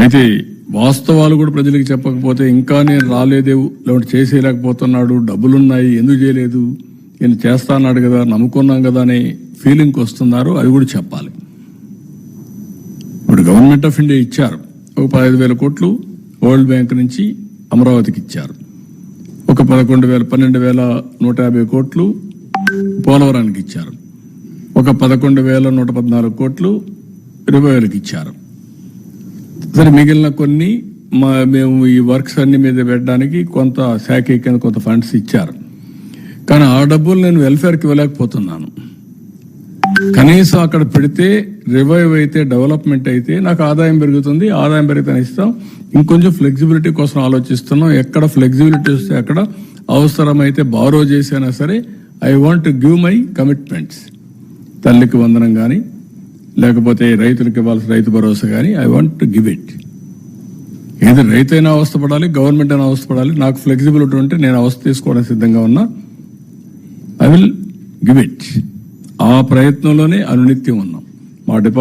అయితే వాస్తవాలు కూడా ప్రజలకు చెప్పకపోతే ఇంకా నేను రాలేదే, లేకపోతే చేసేయలేకపోతున్నాడు, డబ్బులున్నాయి ఎందుకు చేయలేదు, నేను చేస్తా అన్నాడు కదా, నమ్ముకున్నాం కదా అనే ఫీలింగ్కి వస్తున్నారు. అది కూడా చెప్పాలి. ఇప్పుడు గవర్నమెంట్ ఆఫ్ ఇండియా ఇచ్చారు ఒక 15,000 కోట్లు వరల్డ్ బ్యాంక్ నుంచి అమరావతికి ఇచ్చారు. ఒక 12,150 కోట్లు పోలవరానికి ఇచ్చారు. ఒక 11,114 కోట్లు రివైవల్కి ఇచ్చారు. సరే, మిగిలిన కొన్ని మేము ఈ వర్క్స్ అన్ని మీద పెట్టడానికి కొంత శాఖ కింద కొంత ఫండ్స్ ఇచ్చారు. కానీ ఆ డబ్బులు నేను వెల్ఫేర్కి ఇవ్వలేకపోతున్నాను. కనీసం అక్కడ పెడితే రివైవ్ అయితే, డెవలప్మెంట్ అయితే నాకు ఆదాయం పెరుగుతుంది. ఆదాయం పెరిగితే ఇస్తాం. ఇంకొంచెం ఫ్లెక్సిబిలిటీ కోసం ఆలోచిస్తున్నాం. ఎక్కడ ఫ్లెక్సిబిలిటీ వస్తే అక్కడ అవసరమైతే బారో చేసినా సరే I want to give my commitments. తల్లికి వందనం కానీ, లేకపోతే రైతులకు ఇవ్వాల్సిన రైతు భరోసా కానీ I want to give it. ఏదో రైతు అయినా అవస్థపడాలి, గవర్నమెంట్ అయినా అవస్థపడాలి. నాకు ఫ్లెక్సిబిలిటీ ఉంటే నేను అవస్థ తీసుకోవడానికి సిద్ధంగా ఉన్నా. I will give it. ఆ ప్రయత్నంలోనే అనునిత్యం ఉన్నాం. మా డిపార్ట్మెంట్